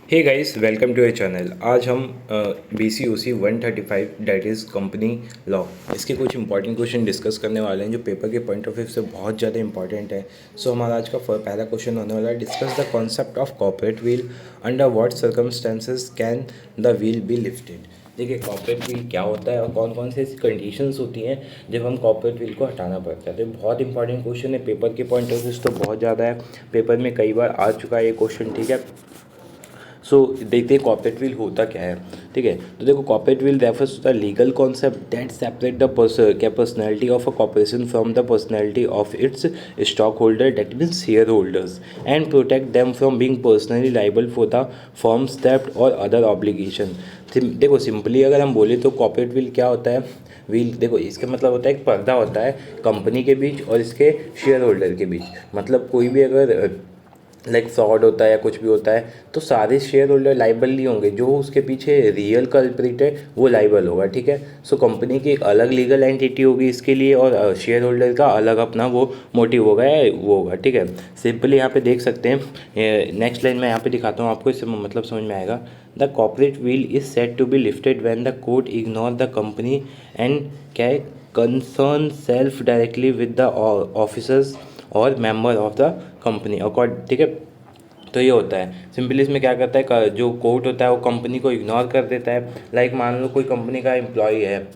Hey guys, welcome to your channel. आज हम BCOC 135 that is company law, इसके कुछ इंपॉर्टेंट क्वेश्चन डिस्कस करने वाले हैं जो पेपर के पॉइंट ऑफ व्यू से बहुत ज़्यादा इंपॉर्टेंट है। सो हमारा आज का पहला क्वेश्चन होने वाला है, discuss the concept of corporate wheel, under what circumstances can the wheel be lifted. देखिए, कॉर्पोरेट व्हील क्या होता है और कौन कौन से ऐसी कंडीशंस होती हैं जब हम कॉर्पोरेट व्हील को हटाना पड़ता है। तो बहुत इंपॉर्टेंट क्वेश्चन है, पेपर के पॉइंट ऑफ व्यू से तो बहुत ज़्यादा है, पेपर में कई बार आ चुका है ये क्वेश्चन। ठीक है, सो देखते हैं कॉर्पोरेट व्हील होता क्या है। ठीक है, तो देखो, corporate veil refers to the legal concept that separate the personality of a corporation from the personality of its stock holder, that means share holders, and protect them from being personally liable for the firm's डेब्ट और other obligation. देखो, simply अगर हम बोले तो corporate wheel क्या होता है। व्हील देखो, इसका मतलब होता है एक पर्दा होता है कंपनी के बीच और इसके शेयर होल्डर के बीच। मतलब कोई भी अगर लाइक फ्रॉड होता है या कुछ भी होता है तो सारे शेयर होल्डर लाइबल नहीं होंगे, जो उसके पीछे रियल कल्प्रिट है वो लाइबल होगा। ठीक है, सो कंपनी की एक अलग लीगल एंटिटी होगी इसके लिए और शेयर होल्डर का अलग अपना वो मोटिव होगा या वो होगा। ठीक है, सिंपली यहाँ पे देख सकते हैं, नेक्स्ट लाइन में यहाँ पे दिखाता हूँ आपको, इससे मतलब समझ में आएगा। The corporate veil is said to be lifted when the court ignore the company and क्या है concern self directly with the officers और member of the company accord. ठीक है, तो ये होता है सिंपली, इसमें क्या करता है, जो कोर्ट होता है वो कंपनी को इग्नोर कर देता है। लाइक मान लो कोई कंपनी का एम्प्लॉय है,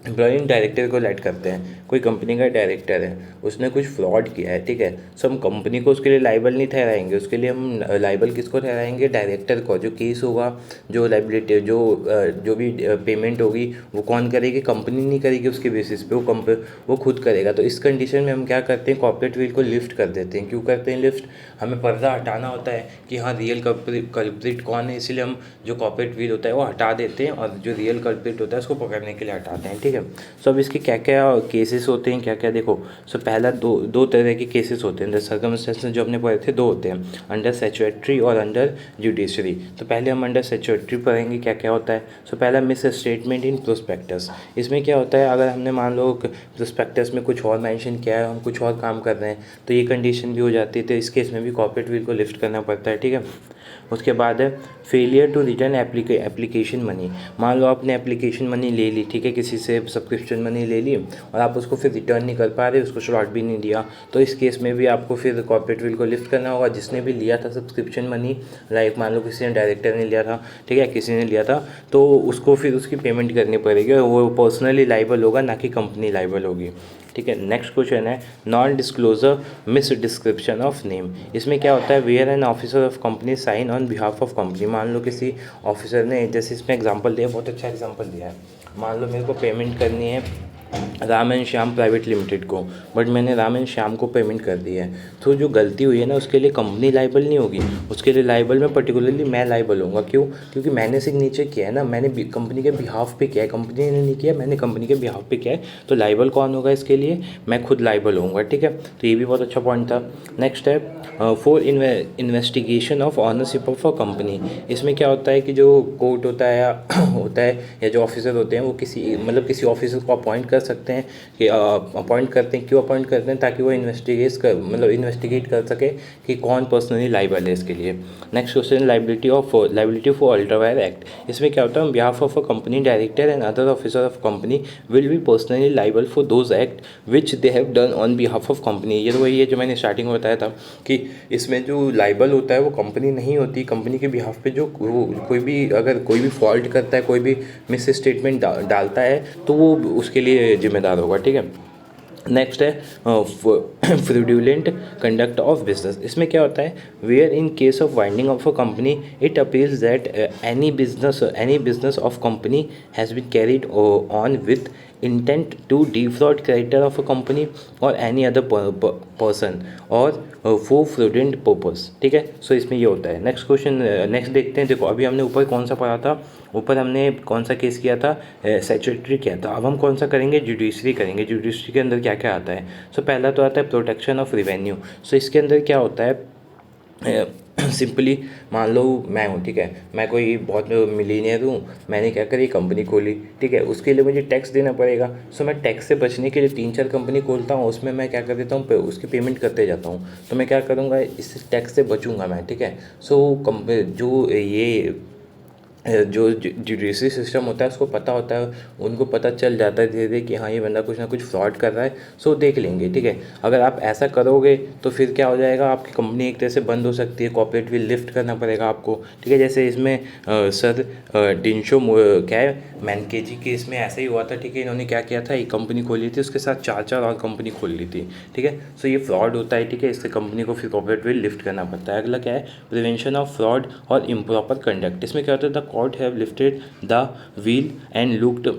एम्प्लॉय डायरेक्टर को लेट करते हैं, कोई कंपनी का डायरेक्टर है, उसने कुछ फ्रॉड किया है। ठीक है, सो हम कंपनी को उसके लिए लाइबल नहीं ठहराएंगे, उसके लिए हम लाइबल किसको ठहराएंगे, डायरेक्टर को। जो केस होगा, जो लाइबिलिटी, जो भी पेमेंट होगी वो कौन करेगी, कंपनी नहीं करेगी, उसके बेसिस पे वो खुद करेगा। तो इस कंडीशन में हम क्या करते हैं, कॉर्पोरेट व्हील को लिफ्ट कर देते हैं। क्यों करते हैं लिफ्ट, हमें पर्दा हटाना होता है कि हाँ रियल कल्प्रिट कौन है, इसलिए हम जो कॉर्पोरेट व्हील होता है वो हटा देते हैं और जो रियल कल्प्रिट होता है उसको पकड़ने के लिए हटाते हैं। ठीक है, सो अब इसके क्या क्या केसेस होते हैं, क्या क्या देखो। सो पहला दो तरह के केसेस होते हैं, अंडर सर्कमस्टेंसेस जो हमने पढ़े थे दो होते हैं, अंडर स्टैट्यूटरी और अंडर जुडिशरी। तो पहले हम अंडर स्टैट्यूटरी पढ़ेंगे क्या क्या होता है। सो पहला मिस स्टेटमेंट इन प्रोस्पेक्टस। इसमें क्या होता है, अगर हमने मान लो प्रोस्पेक्टस में कुछ और मेंशन किया है, हम कुछ और काम कर रहे हैं, तो ये कंडीशन भी हो जाती है। तो इस केस में भी कॉर्पोरेट व्हील को लिफ्ट करना पड़ता है। ठीक है, उसके बाद है failure to return application money. मान लो आपने एप्लीकेशन मनी ले ली, ठीक है, किसी से सब्सक्रिप्शन मनी ले ली और आप उसको फिर रिटर्न नहीं कर पा रहे, उसको स्लॉट भी नहीं दिया, तो इस केस में भी आपको फिर कॉर्पोरेट व्हील को लिफ्ट करना होगा। जिसने भी लिया था सब्सक्रिप्शन मनी, लाइक मान लो किसी ने डायरेक्टर ने लिया था, ठीक है, किसी ने लिया था, तो उसको फिर उसकी पेमेंट करनी पड़ेगी और वो पर्सनली लाइबल होगा, ना कि कंपनी लाइबल होगी। ठीक है, नेक्स्ट क्वेश्चन है non disclosure mis description of name. इसमें क्या होता है, where an officer of company sign on behalf of company. मान लो किसी ऑफिसर ने, जैसे इसमें एग्जांपल दिया, बहुत अच्छा एग्जांपल दिया है, मान लो मेरे को पेमेंट करनी है Ram and Shyam private limited को, बट मैंने राम एंड श्याम को पेमेंट कर दी है, तो जो गलती हुई है ना उसके लिए कंपनी लाइबल नहीं होगी, उसके लिए लाइबल में पर्टिकुलरली मैं लाइबल होऊंगा। क्यों, क्योंकि मैंने सिग्नेचर किया है ना, मैंने कंपनी के बिहाफ पे किया है, कंपनी ने नहीं किया, मैंने कंपनी के बिहाफ पे किया है, तो लाइबल कौन होगा इसके लिए, मैं खुद लाइबल होऊंगा। ठीक है, तो ये भी बहुत अच्छा पॉइंट था। नेक्स्ट है for investigation of ownership of a company. इसमें क्या होता है कि जो कोर्ट होता है या जो ऑफिसर होते हैं वो किसी ऑफिसर को अपॉइंट कर सकते हैं, कि अपॉइंट करते हैं। क्यों अपॉइंट करते हैं, ताकि वो इन्वेस्टिगेट कर सके कि कौन पर्सनली लाइबल है इसके लिए। Next question, liability for ultra vires act. इसमें क्या होता है, behalf of a company director and other officer of company will be personally liable for those act which they have done on behalf of company. ये तो वही है जो मैंने स्टार्टिंग में बताया था कि इसमें जो लाइबल होता है वो कंपनी नहीं होती, कंपनी के बिहाफ पे जो कोई भी अगर कोई भी फॉल्ट करता है, कोई भी मिस स्टेटमेंट डालता है, तो वो उसके लिए जिम्मेदार होगा। ठीक है, नेक्स्ट है फ्रॉडुलेंट कंडक्ट ऑफ बिजनेस। इसमें क्या होता है, where in case of winding of a company it appears that any business of company has been carried on with intent to defraud creditor of a company और any other person और for fraudulent purpose. ठीक है, सो इसमें ये होता है। Next question, next देखते हैं। देखो, अभी हमने ऊपर कौन सा पढ़ा था, ऊपर हमने कौन सा केस किया था, स्टैट्यूटरी किया था। अब हम कौन सा करेंगे, जुडिशरी करेंगे। जुडिशरी के अंदर क्या क्या आता है, सो पहला तो आता है प्रोटेक्शन ऑफ रिवेन्यू। सो इसके अंदर क्या होता है, सिंपली मान लो मैं हूँ, ठीक है, मैं कोई बहुत मिलीनियर हूँ, मैंने क्या करी कंपनी खोली, ठीक है, उसके लिए मुझे टैक्स देना पड़ेगा। सो मैं टैक्स से बचने के लिए 3-4 कंपनी खोलता हूँ, उसमें मैं क्या कर देता हूँ, उसकी पेमेंट करते जाता हूँ। तो मैं क्या करूँगा, इस टैक्स से बचूंगा मैं, ठीक है। सो जो ये जो जुडिशरी सिस्टम होता है उसको पता होता है, उनको पता चल जाता है धीरे धीरे कि हाँ ये बंदा कुछ ना कुछ फ्रॉड कर रहा है, सो देख लेंगे, ठीक है। अगर आप ऐसा करोगे तो फिर क्या हो जाएगा, आपकी कंपनी एक तरह से बंद हो सकती है, कॉर्पोरेट विल लिफ्ट करना पड़ेगा आपको, ठीक है। जैसे इसमें सर डिंशो क्या है मैनकेजी के इसमें ऐसा ही हुआ था, ठीक है। इन्होंने क्या किया था, एक कंपनी खोली थी, उसके साथ 4-4 और कंपनी खोल ली थी, ठीक है। सो ये फ्रॉड होता है, ठीक है, इससे कंपनी को फिर कॉर्पोरेट विल लिफ्ट करना पड़ता है। अगला क्या है, प्रिवेंशन ऑफ फ्रॉड और इम्प्रॉपर कंडक्ट। इसमें क्या होता है, the court have lifted the wheel and looked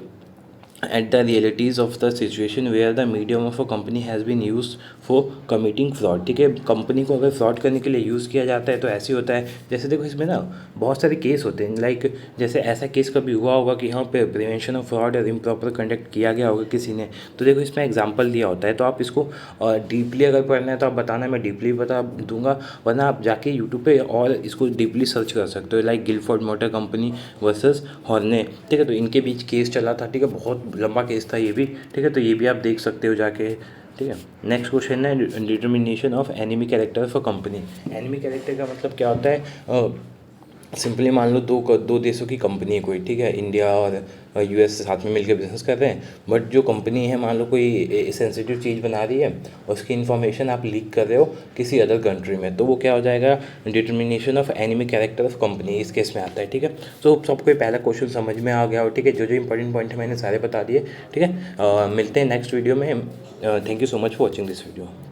at the realities of the situation where the medium of a company has been used for committing fraud, ठीक है। Company को अगर fraud करने के लिए यूज़ किया जाता है तो ऐसे होता है, जैसे देखो इसमें ना बहुत सारे केस होते हैं, लाइक जैसे ऐसा केस कभी हुआ होगा कि हाँ पे प्रिवेंशन ऑफ फ्रॉड और इम्प्रॉपर कंडक्ट किया गया होगा किसी ने, तो देखो इसमें एग्जांपल दिया होता है। तो आप इसको डीपली अगर पढ़ना है तो आप बताना, मैं डीपली बता दूंगा, वरना आप जाके यूट्यूब पे और इसको डीपली सर्च कर सकते हो, like Gilford motor company versus Horne, ठीक है। तो इनके बीच केस चला था, ठीक है, बहुत लंबा केस था ये भी, ठीक है। तो ये भी आप देख सकते हो जाके, ठीक है। नेक्स्ट क्वेश्चन है determination of enemy character for company. Enemy character का मतलब क्या होता है, सिंपली मान लो दो देशों की कंपनी है कोई, ठीक है, इंडिया और यूएस साथ में मिलकर बिजनेस कर रहे हैं, बट जो कंपनी है मान लो कोई सेंसिटिव चीज़ बना रही है, उसकी इन्फॉर्मेशन आप लीक कर रहे हो किसी अदर कंट्री में, तो वो क्या हो जाएगा, determination of enemy character of company इस केस में आता है, ठीक है। तो सबको ये पहला क्वेश्चन समझ में आ गया हो, ठीक है, जो जो इंपॉर्टेंट पॉइंट है मैंने सारे बता दिए, ठीक है। मिलते हैं नेक्स्ट वीडियो में। Thank you so much for watching this video.